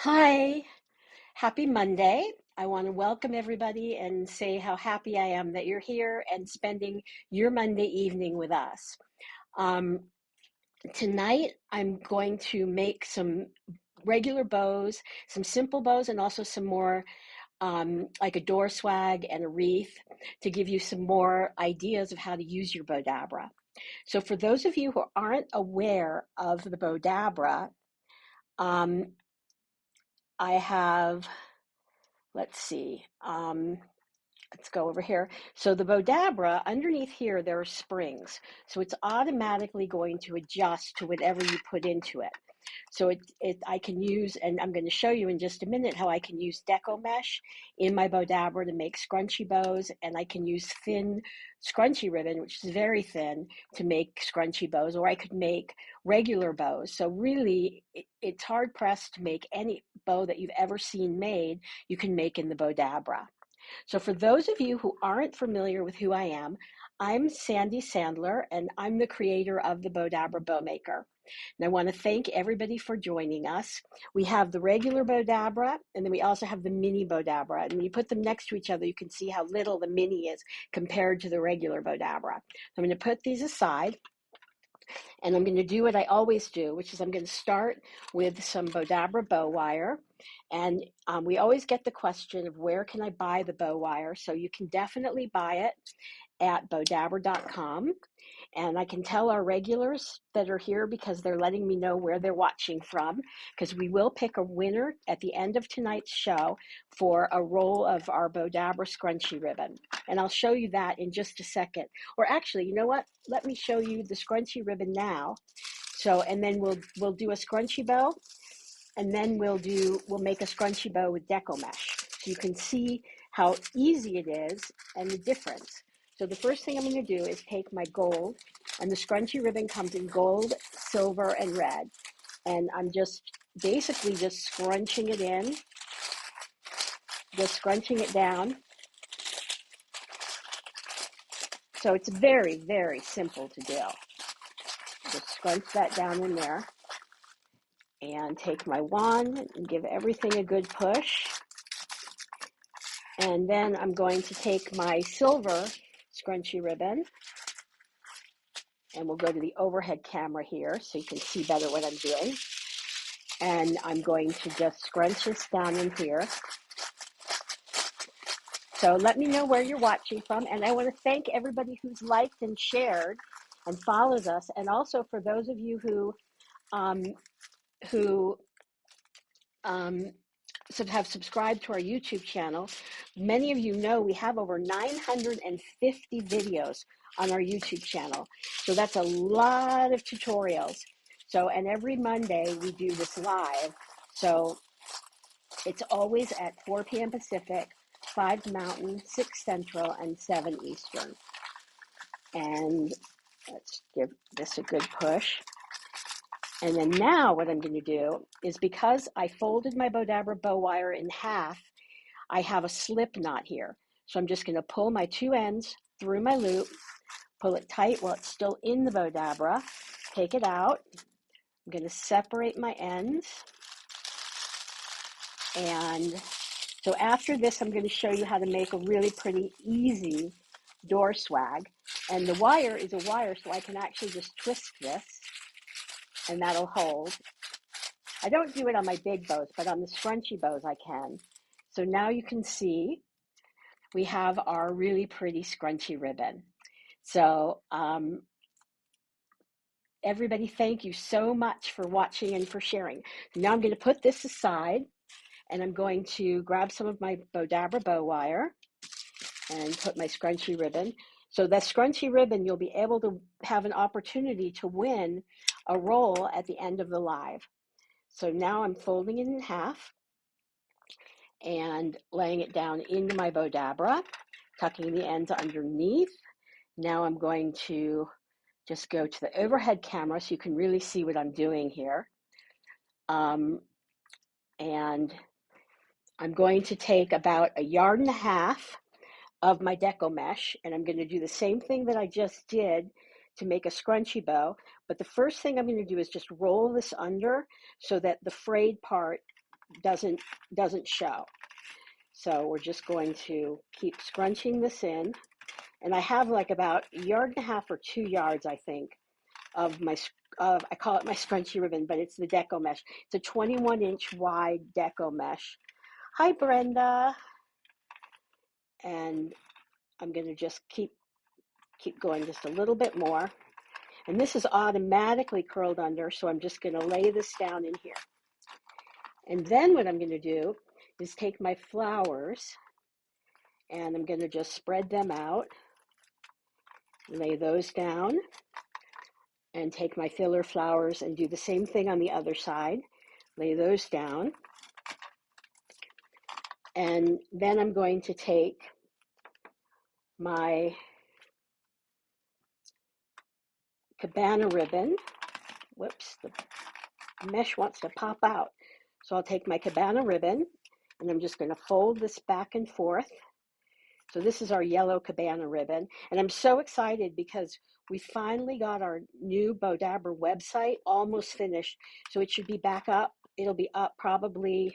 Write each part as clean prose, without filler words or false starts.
Hi, happy Monday. I want to welcome everybody and say how happy I am that you're here and spending your Monday evening with us. Um, Tonight, I'm going to make some regular bows, some simple bows, and also some more like a door swag and a wreath to give you some more ideas of how to use your Bowdabra. So, for those of you who aren't aware of the Bowdabra, um, I have, let's see. Let's go over here. So the Bowdabra, underneath here, there are springs. So it's automatically going to adjust to whatever you put into it. So I can use, and I'm going to show you in just a minute how I can use deco mesh in my Bowdabra to make scrunchy bows, and I can use thin scrunchy ribbon, which is very thin, to make scrunchy bows, or I could make regular bows. So really, it's hard pressed to make any bow that you've ever seen made, you can make in the Bowdabra. So, for those of you who aren't familiar with who I am, I'm Sandy Sandler, and I'm the creator of the Bowdabra Bowmaker. And I want to thank everybody for joining us. We have the regular Bowdabra, and then we also have the mini Bowdabra. And when you put them next to each other, you can see how little the mini is compared to the regular Bowdabra. So I'm going to put these aside. And I'm going to do what I always do, which is I'm going to start with some Bowdabra bow wire. And we always get the question of where can I buy the bow wire? So you can definitely buy it at bowdabra.com. And I can tell our regulars that are here because they're letting me know where they're watching from, because we will pick a winner at the end of tonight's show for a roll of our Bowdabra Scrunchy Ribbon. And I'll show you that in just a second. Or actually, you know what? Let me show you the scrunchy ribbon now. So, and then we'll do a scrunchy bow, and then we'll make a scrunchy bow with deco mesh. So you can see how easy it is and the difference. So the first thing I'm going to do is take my gold, and the scrunchy ribbon comes in gold, silver, and red. And I'm just basically just scrunching it in, just scrunching it down. So it's very, very simple to do. Just scrunch that down in there and take my wand and give everything a good push. And then I'm going to take my silver scrunchy ribbon, and we'll go to the overhead camera here so you can see better what I'm doing. And I'm going to just scrunch this down in here. So let me know where you're watching from. And I want to thank everybody who's liked and shared and follows us. And also for those of you who who have subscribed to our YouTube channel. Many of you know we have over 950 videos on our YouTube channel. So that's a lot of tutorials. So, and every Monday we do this live. So it's always at 4 p.m. Pacific, 5 Mountain, 6 Central, and 7 Eastern. And let's give this a good push. And then now what I'm going to do is, because I folded my Bowdabra bow wire in half, I have a slip knot here. So I'm just going to pull my two ends through my loop, pull it tight while it's still in the Bowdabra, take it out. I'm going to separate my ends. And so after this, I'm going to show you how to make a really pretty easy door swag. And the wire is a wire, so I can actually just twist this, and that'll hold. I don't do it on my big bows, but on the scrunchy bows I can. So now you can see we have our really pretty scrunchy ribbon. So everybody, thank you so much for watching and for sharing. Now I'm going to put this aside, and I'm going to grab some of my Bowdabra bow wire and put my scrunchy ribbon. So that scrunchy ribbon, you'll be able to have an opportunity to win a roll at the end of the live. So now I'm folding it in half and laying it down into my Bowdabra, tucking the ends underneath. Now I'm going to just go to the overhead camera so you can really see what I'm doing here. And I'm going to take about 1.5 yards of my deco mesh, and I'm going to do the same thing that I just did to make a scrunchy bow. But the first thing I'm going to do is just roll this under so that the frayed part doesn't show. So we're just going to keep scrunching this in. And I have like about 1.5 yards or 2 yards, I think, of my, I call it my scrunchy ribbon, but it's the deco mesh. It's a 21-inch wide deco mesh. Hi, Brenda. And I'm going to just keep going just a little bit more. And this is automatically curled under, so I'm just going to lay this down in here. And then what I'm going to do is take my flowers and I'm going to just spread them out, lay those down, and take my filler flowers and do the same thing on the other side. Lay those down. And then I'm going to take my cabana ribbon. Whoops, the mesh wants to pop out. So I'll take my cabana ribbon and I'm just going to fold this back and forth. So this is our yellow cabana ribbon. And I'm so excited because we finally got our new Bowdabra website almost finished. So it should be back up. It'll be up probably,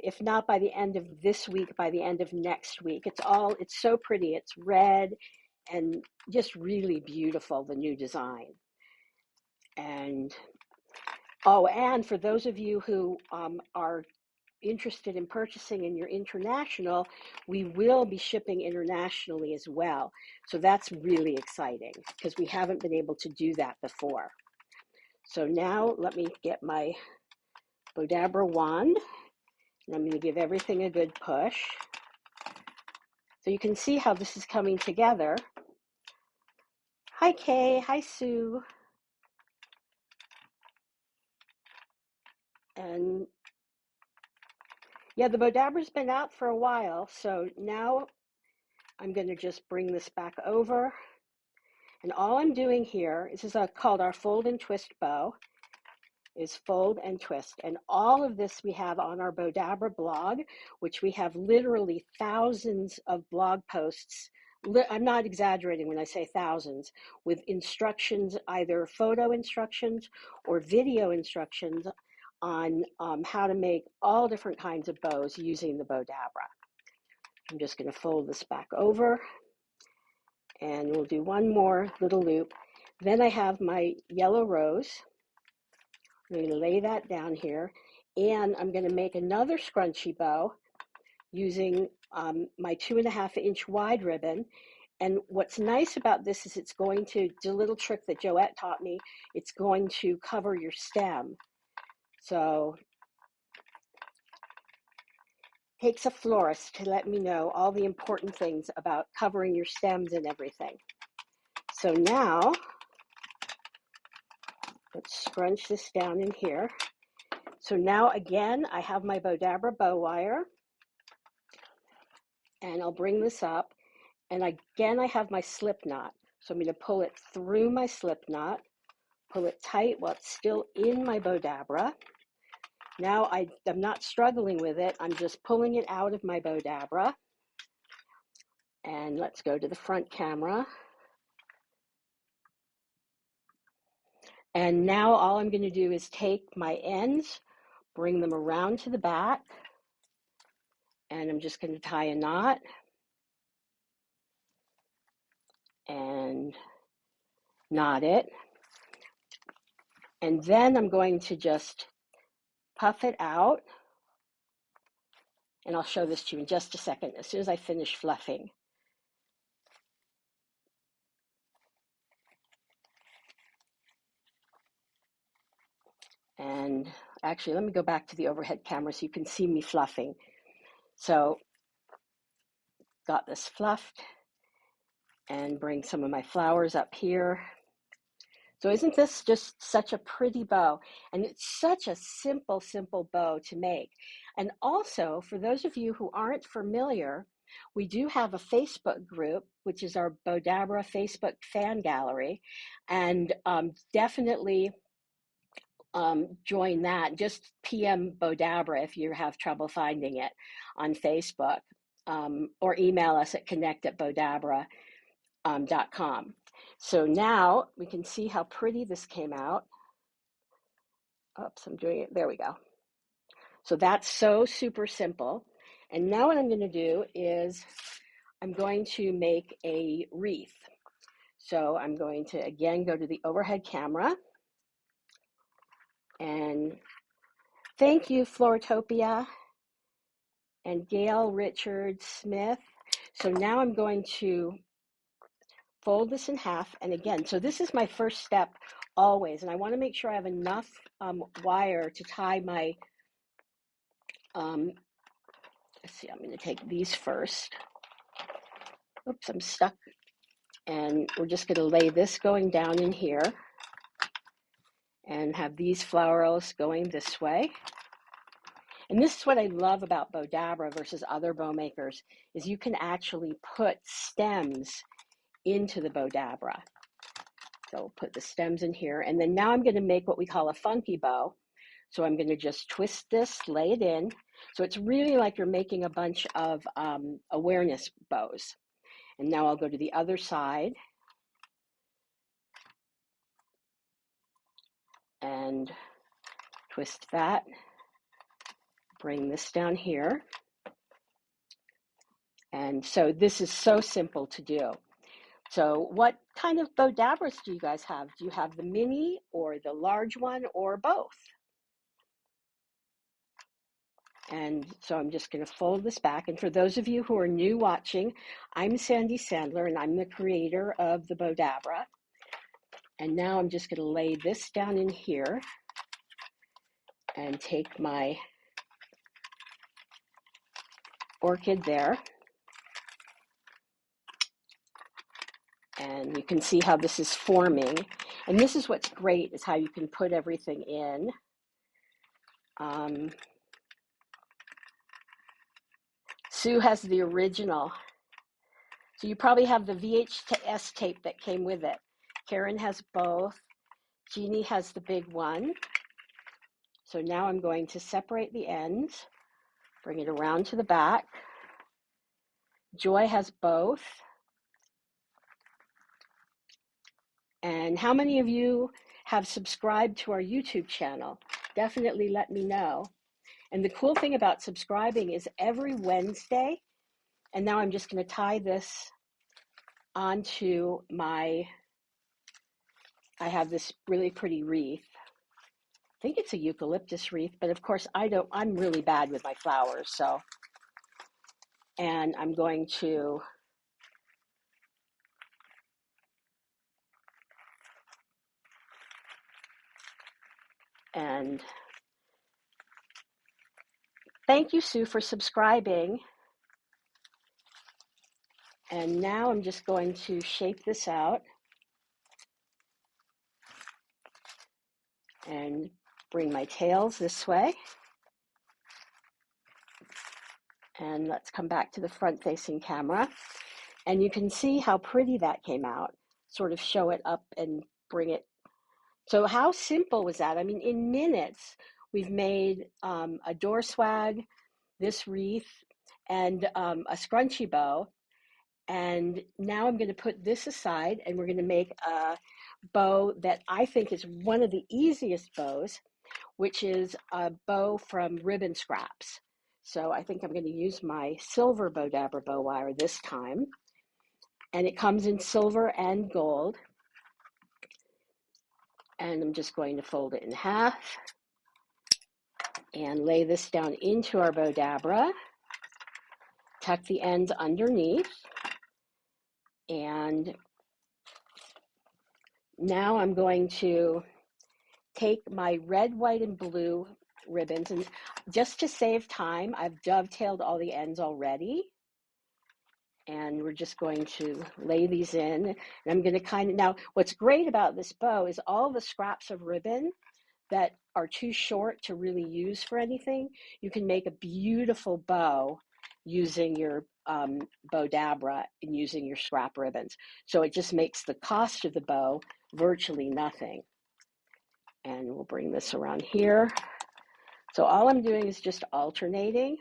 if not by the end of this week, by the end of next week. It's so pretty. It's red and just really beautiful, the new design. And for those of you who are interested in purchasing and you're international, we will be shipping internationally as well. So that's really exciting because we haven't been able to do that before. So now let me get my Bowdabra wand and I'm going to give everything a good push. So you can see how this is coming together. Hi Kay, hi Sue. And yeah, the Bowdabra's been out for a while, so now I'm going to just bring this back over. And all I'm doing here, this is called our fold and twist bow, is fold and twist. And all of this we have on our Bowdabra blog, which we have literally thousands of blog posts. I'm not exaggerating when I say thousands, with instructions, either photo instructions or video instructions on how to make all different kinds of bows using the Bowdabra. I'm just going to fold this back over and we'll do one more little loop. Then I have my yellow rose. I'm going to lay that down here and I'm going to make another scrunchy bow using my 2.5-inch wide ribbon. And what's nice about this is it's going to do a little trick that Joette taught me. It's going to cover your stem. So it takes a florist to let me know all the important things about covering your stems and everything. So now, let's scrunch this down in here. So now again, I have my Bowdabra bow wire. And I'll bring this up. And again, I have my slip knot. So I'm going to pull it through my slip knot, pull it tight while it's still in my Bowdabra. Now I'm not struggling with it. I'm just pulling it out of my Bowdabra. And let's go to the front camera. And now all I'm going to do is take my ends, bring them around to the back, and I'm just going to tie a knot and knot it. And then I'm going to just puff it out. And I'll show this to you in just a second, as soon as I finish fluffing. And actually, let me go back to the overhead camera so you can see me fluffing. So, got this fluffed and bring some of my flowers up here. So isn't this just such a pretty bow? And it's such a simple, simple bow to make. And also, for those of you who aren't familiar, we do have a Facebook group, which is our Bowdabra Facebook fan gallery. And definitely join that. Just PM Bowdabra if you have trouble finding it on Facebook, or email us at connect@bowdabra.com. So now we can see how pretty this came out. Oops, I'm doing it. There we go. So that's so super simple. And now what I'm going to do is I'm going to make a wreath. So I'm going to again go to the overhead camera, and thank you Flortopia and Gail Richard Smith. So now I'm going to fold this in half, and again, so this is my first step always, and I want to make sure I have enough wire to tie my, let's see, I'm going to take these first. Oops, I'm stuck. And we're just going to lay this going down in here and have these florals going this way. And this is what I love about Bowdabra versus other bow makers, is you can actually put stems into the Bowdabra. So I'll put the stems in here, and then now I'm going to make what we call a funky bow. So I'm going to just twist this, lay it in. So it's really like you're making a bunch of awareness bows. And now I'll go to the other side and twist that. Bring this down here. And so this is so simple to do. So what kind of Bowdabras do you guys have? Do you have the mini or the large one or both? And so I'm just going to fold this back. And for those of you who are new watching, I'm Sandy Sandler, and I'm the creator of the Bowdabra. And now I'm just going to lay this down in here and take my orchid there. And you can see how this is forming. And this is what's great, is how you can put everything in. Sue has the original. So you probably have the VHS tape that came with it. Karen has both. Jeannie has the big one. So now I'm going to separate the ends, bring it around to the back. Joy has both. And how many of you have subscribed to our YouTube channel? Definitely let me know. And the cool thing about subscribing is every Wednesday, and now I'm just going to tie this onto my, I have this really pretty wreath. I think it's a eucalyptus wreath, but of course I'm really bad with my flowers, so. And I'm going to and thank you, Sue, for subscribing. And now I'm just going to shape this out and bring my tails this way. And let's come back to the front-facing camera. And you can see how pretty that came out. Sort of show it up and bring it. So how simple was that? I mean, in minutes, we've made a door swag, this wreath, and a scrunchy bow. And now I'm going to put this aside, and we're going to make a bow that I think is one of the easiest bows, which is a bow from ribbon scraps. So I think I'm going to use my silver Bowdabra bow wire this time. And it comes in silver and gold. And I'm just going to fold it in half and lay this down into our Bowdabra. Tuck the ends underneath. And now I'm going to take my red, white, and blue ribbons, and just to save time, I've dovetailed all the ends already. And we're just going to lay these in. And I'm going to now what's great about this bow is all the scraps of ribbon that are too short to really use for anything, you can make a beautiful bow using your Bowdabra and using your scrap ribbons. So it just makes the cost of the bow virtually nothing. And we'll bring this around here. So all I'm doing is just alternating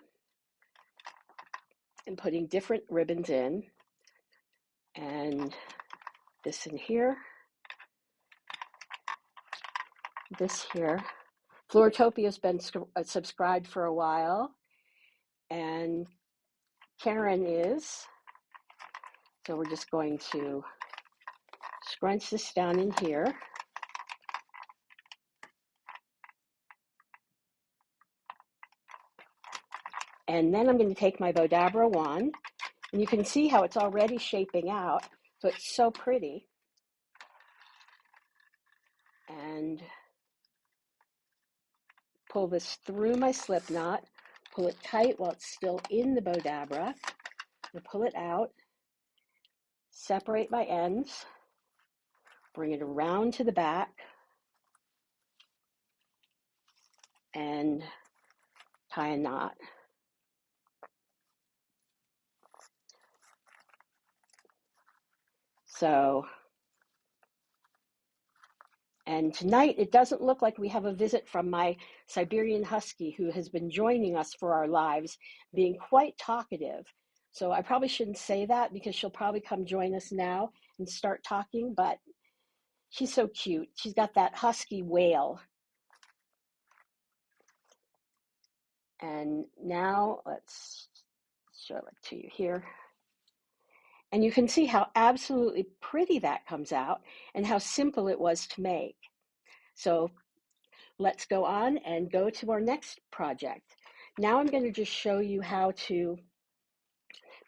and putting different ribbons in. And this in here, this here. Floritopia's been subscribed for a while, and Karen is. So we're just going to scrunch this down in here. And then I'm going to take my Bowdabra wand, and you can see how it's already shaping out. So it's so pretty. And pull this through my slip knot, pull it tight while it's still in the Bowdabra, and pull it out, separate my ends, bring it around to the back, and tie a knot. So, and tonight it doesn't look like we have a visit from my Siberian Husky, who has been joining us for our lives, being quite talkative. So I probably shouldn't say that because she'll probably come join us now and start talking, but she's so cute. She's got that husky wail. And now let's show it to you here. And you can see how absolutely pretty that comes out and how simple it was to make. So let's go on and go to our next project. Now I'm going to just show you how to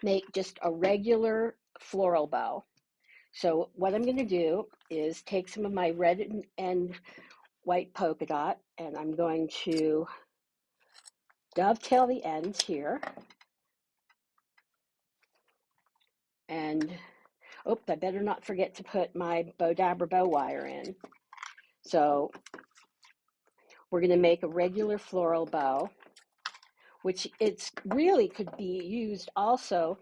make just a regular floral bow. So what I'm going to do is take some of my red and white polka dot, and I'm going to dovetail the ends here. And oh, I better not forget to put my Bowdabra bow wire in. So we're going to make a regular floral bow, which it's really could be used also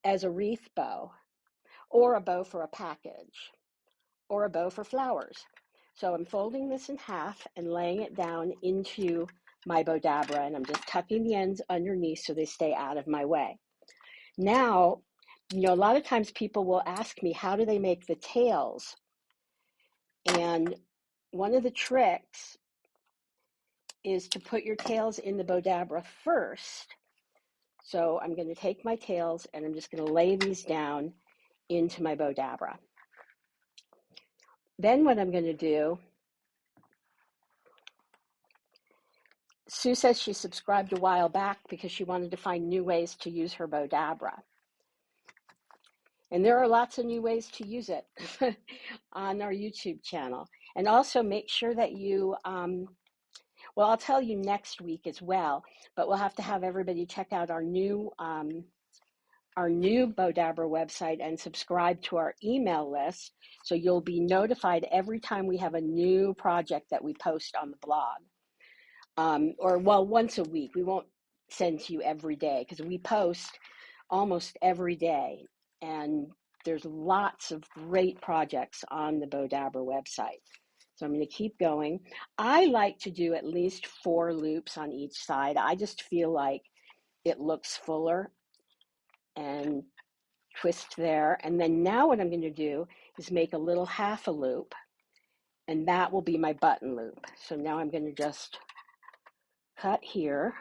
as a wreath bow, or a bow for a package, or a bow for flowers. So I'm folding this in half and laying it down into my Bowdabra, and I'm just tucking the ends underneath so they stay out of my way. Now, you know, a lot of times people will ask me, how do they make the tails? And one of the tricks is to put your tails in the Bowdabra first. So I'm going to take my tails and I'm just going to lay these down into my Bowdabra. Then what I'm going to do, Sue says she subscribed a while back because she wanted to find new ways to use her Bowdabra. And there are lots of new ways to use it on our YouTube channel. And also make sure that you, well, I'll tell you next week as well, but we'll have to have everybody check out our new Bowdabra website and subscribe to our email list, so you'll be notified every time we have a new project that we post on the blog. Or well, once a week. We won't send to you every day because we post almost every day, and there's lots of great projects on the Bowdabra website. So I'm going to keep going. I like to do at least 4 loops on each side. I just feel like it looks fuller. And twist there. And then now what I'm going to do is make a little half a loop, and that will be my button loop. So now I'm going to just cut here.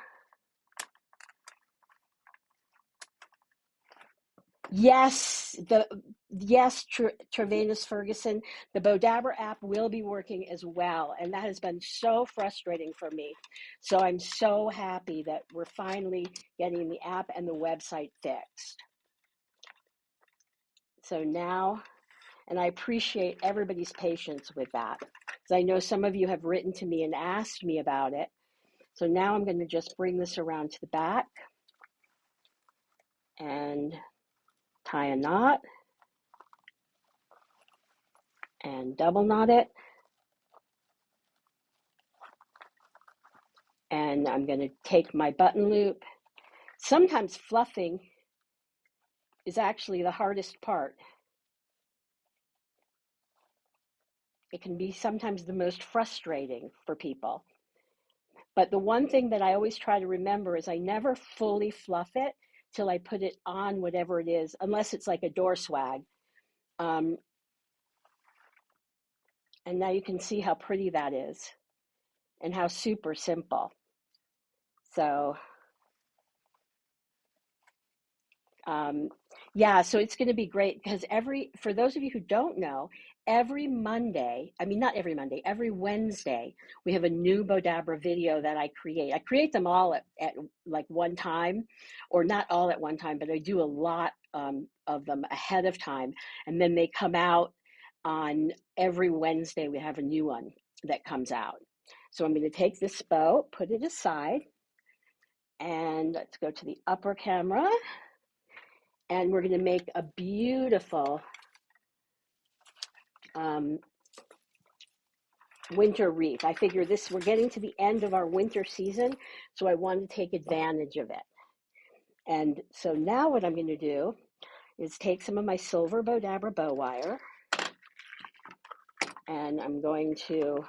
Yes, Trevenus Ferguson, the Bowdabra app will be working as well, and that has been so frustrating for me. So I'm so happy that we're finally getting the app and the website fixed. So now, and I appreciate everybody's patience with that, because I know some of you have written to me and asked me about it. So now I'm going to just bring this around to the back and tie a knot and double knot it. And I'm going to take my button loop. Sometimes fluffing is actually the hardest part. It can be sometimes the most frustrating for people. But the one thing that I always try to remember is I never fully fluff it till I put it on whatever it is, unless it's like a door swag. And now you can see how pretty that is. and how super simple. So yeah, so it's going to be great because for those of you who don't know, every Monday, I mean, not every Monday, every Wednesday, we have a new Bowdabra video that I create. I create them all at like one time, or not all at one time, but I do a lot of them ahead of time. And then they come out on every Wednesday, we have a new one that comes out. So I'm going to take this bow, put it aside, and let's go to the upper camera. And we're going to make a beautiful winter wreath. I figure we're getting to the end of our winter season, so I want to take advantage of it. And so now what I'm going to do is take some of my silver Bowdabra bow wire, and I'm going to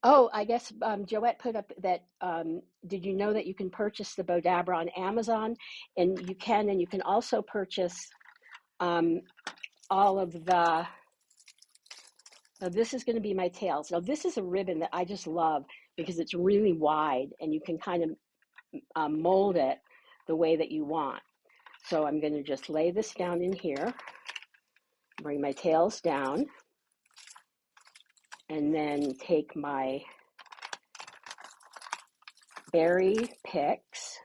oh, I guess Joette put up that, did you know that you can purchase the Bowdabra on Amazon? And you can also purchase all of the, this is going to be my tails. Now this is a ribbon that I just love because it's really wide and you can kind of mold it the way that you want. So I'm going to just lay this down in here, bring my tails down, and then take my berry picks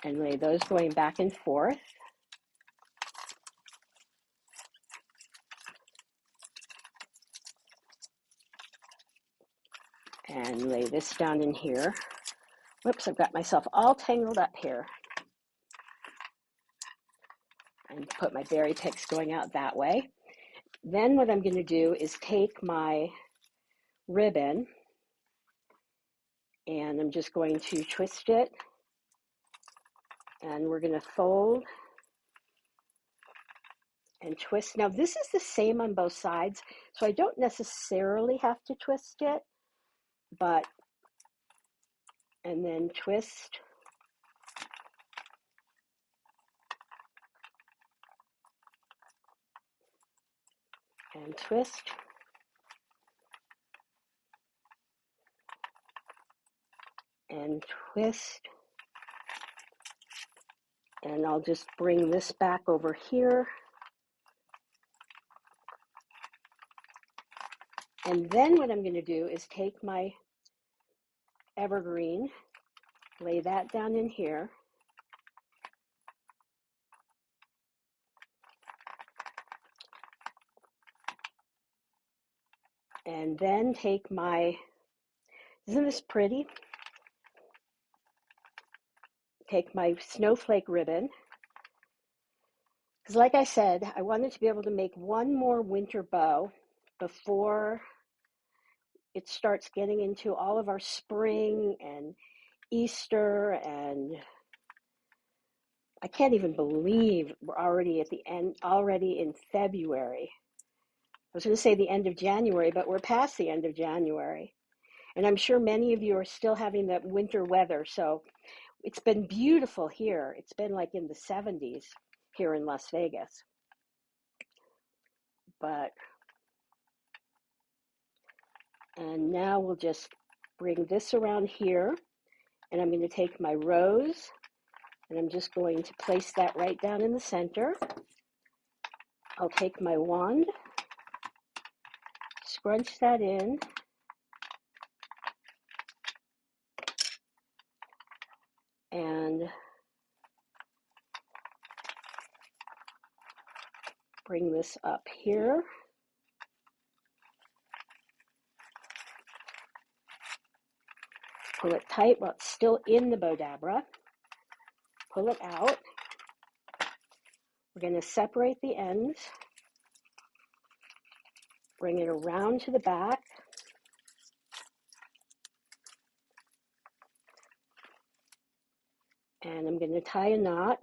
and lay those going back and forth. And lay this down in here. Whoops, I've got myself all tangled up here. And put my berry picks going out that way. Then what I'm going to do is take my ribbon and I'm just going to twist it. And we're going to fold and twist. Now this is the same on both sides, so I don't necessarily have to twist it, but, and then twist. And twist. And twist. And I'll just bring this back over here. And then what I'm going to do is take my evergreen, lay that down in here. And then take my, isn't this pretty? Take my snowflake ribbon. Because like I said, I wanted to be able to make one more winter bow before it starts getting into all of our spring and Easter, and I can't even believe we're already at the end, already in February. I was going to say the end of January, but we're past the end of January. And I'm sure many of you are still having that winter weather. So it's been beautiful here. It's been like in the 70s here in Las Vegas. And now we'll just bring this around here. And I'm going to take my rose and I'm just going to place that right down in the center. I'll take my wand, scrunch that in, and bring this up here. Pull it tight while it's still in the Bowdabra. Pull it out. We're going to separate the ends. Bring it around to the back. And I'm going to tie a knot.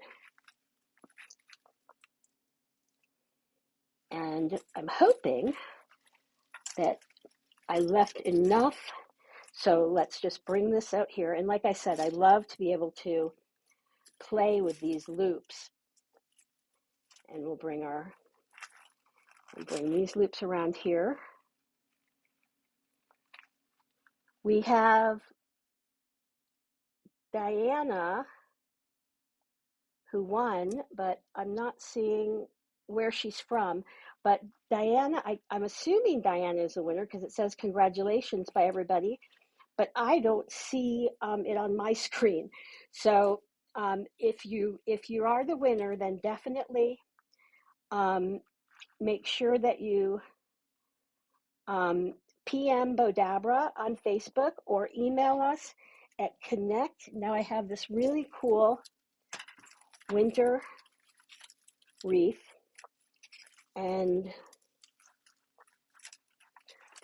And I'm hoping that I left enough. So let's just bring this out here. And like I said, I love to be able to play with these loops. And we'll bring our And bring these loops around here. We have Diana who won, but I'm not seeing where she's from. But Diana, I'm assuming Diana is the winner because it says congratulations by everybody, but I don't see it on my screen. So if you are the winner, then definitely make sure that you PM Bowdabra on Facebook or email us at connect. Now I have this really cool winter wreath, and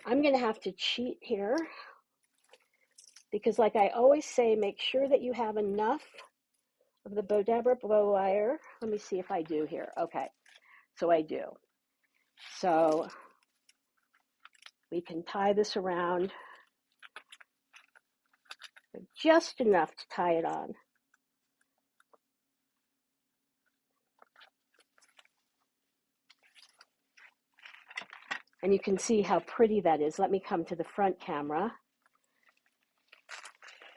I'm going to have to cheat here because, like I always say, make sure that you have enough of the Bowdabra blow wire. Let me see if I do here. Okay, so I do. So we can tie this around just enough to tie it on. And you can see how pretty that is. Let me come to the front camera.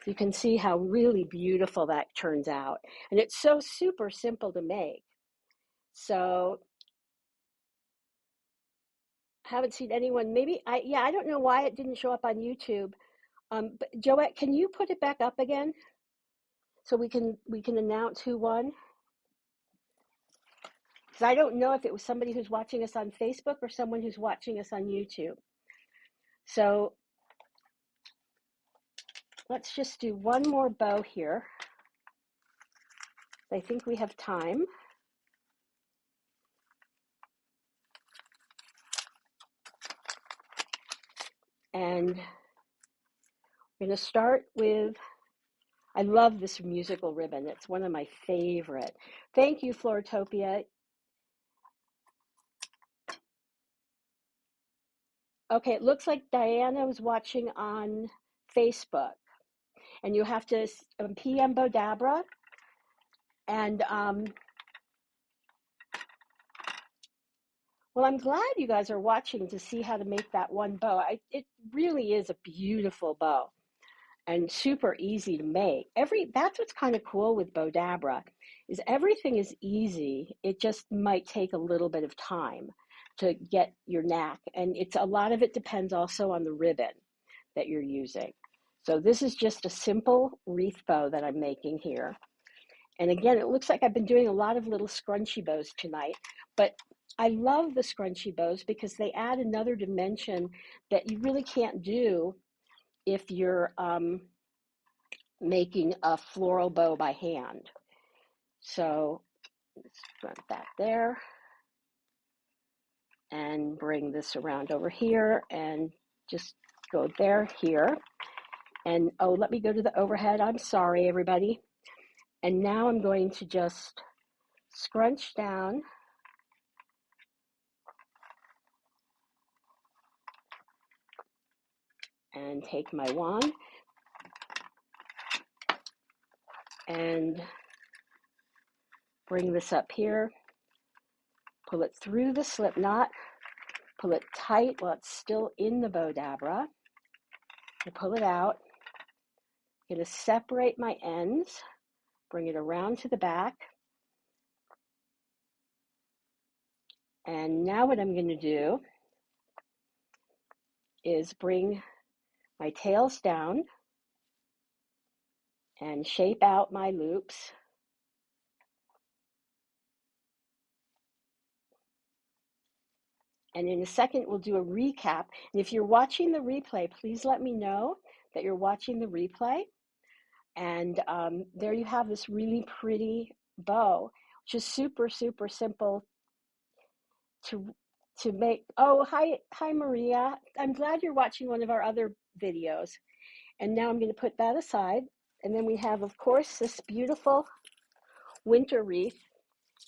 You can see how really beautiful that turns out. And it's so super simple to make. So haven't seen anyone, maybe, I don't know why it didn't show up on YouTube. But Joette, can you put it back up again so we can announce who won? Because I don't know if it was somebody who's watching us on Facebook or someone who's watching us on YouTube. So let's just do one more bow here. I think we have time. And we're going to start with, I love this musical ribbon. It's one of my favorite. Thank you, Flortopia. Okay, it looks like Diana was watching on Facebook. And you have to PM Bowdabra. And, well, I'm glad you guys are watching to see how to make that one bow. It really is a beautiful bow and super easy to make. That's what's kind of cool with Bowdabra, is everything is easy. It just might take a little bit of time to get your knack. And a lot of it depends also on the ribbon that you're using. So this is just a simple wreath bow that I'm making here. And again, it looks like I've been doing a lot of little scrunchy bows tonight, but I love the scrunchy bows because they add another dimension that you really can't do if you're making a floral bow by hand. So let's put that there and bring this around over here and just go there, here. And oh, let me go to the overhead. I'm sorry, everybody. And now I'm going to just scrunch down and take my wand and bring this up here, pull it through the slip knot, pull it tight while it's still in the Bowdabra, and pull it out. I'm going to separate my ends, bring it around to the back, and now what I'm going to do is bring my tails down and shape out my loops. And in a second, we'll do a recap. And if you're watching the replay, please let me know that you're watching the replay. And there you have this really pretty bow, which is super, super simple to make. Oh, hi, Maria. I'm glad you're watching one of our other videos. And now I'm going to put that aside. And then we have, of course, this beautiful winter wreath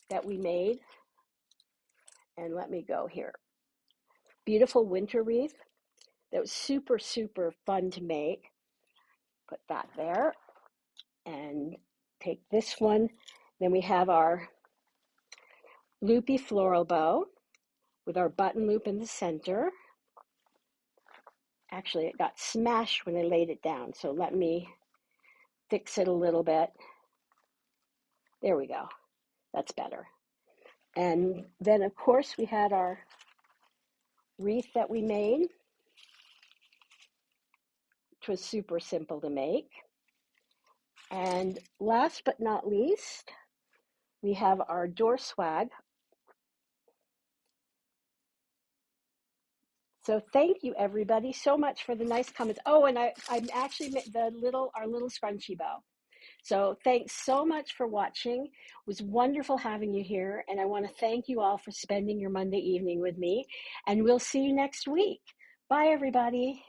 that we made. And let me go here. Beautiful winter wreath that was super, super fun to make. Put that there and take this one. Then we have our loopy floral bow. with our button loop in the center. Actually, it got smashed when I laid it down, so let me fix it a little bit. There we go. That's better. And then, of course, we had our wreath that we made, which was super simple to make. And last but not least, we have our door swag. So thank you everybody so much for the nice comments. Oh, and I'm actually our little scrunchy bow. So thanks so much for watching. It was wonderful having you here, and I want to thank you all for spending your Monday evening with me, and we'll see you next week. Bye everybody.